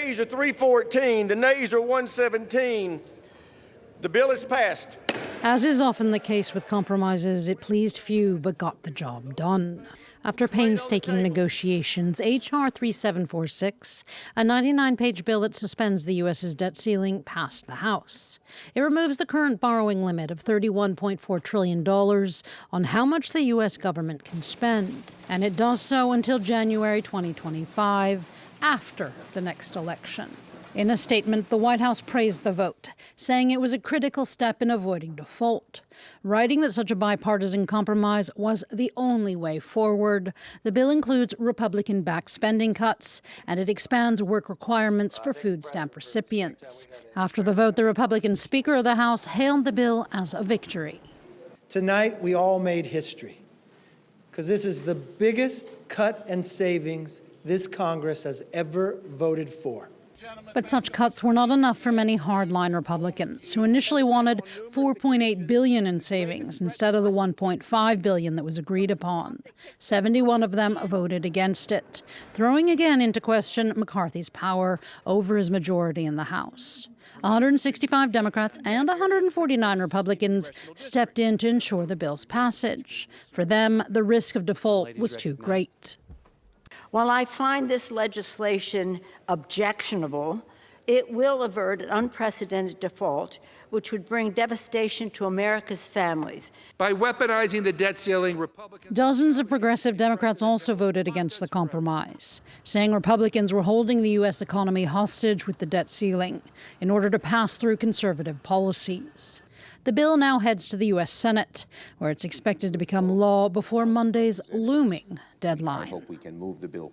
yeas are 314, the nays are 117. The bill is passed. As is often the case with compromises, it pleased few but got the job done. After painstaking negotiations, H.R. 3746, a 99-page bill that suspends the U.S.'s debt ceiling, passed the House. It removes the current borrowing limit of $31.4 trillion on how much the U.S. government can spend. And it does so until January 2025, after the next election. In a statement, the White House praised the vote, saying it was a critical step in avoiding default. Writing that such a bipartisan compromise was the only way forward, the bill includes Republican-backed spending cuts, and it expands work requirements for food stamp recipients. After the vote, the Republican Speaker of the House hailed the bill as a victory. Tonight, we all made history, because this is the biggest cut and savings this Congress has ever voted for. But such cuts were not enough for many hardline Republicans, who initially wanted $4.8 billion in savings instead of the $1.5 billion that was agreed upon. 71 of them voted against it, throwing again into question McCarthy's power over his majority in the House. 165 Democrats and 149 Republicans stepped in to ensure the bill's passage. For them, the risk of default was too great. While I find this legislation objectionable, it will avert an unprecedented default, which would bring devastation to America's families. By weaponizing the debt ceiling, Republicans... Dozens of progressive Democrats also voted against the compromise, saying Republicans were holding the U.S. economy hostage with the debt ceiling in order to pass through conservative policies. The bill now heads to the U.S. Senate, where it's expected to become law before Monday's looming deadline. I hope we can move the bill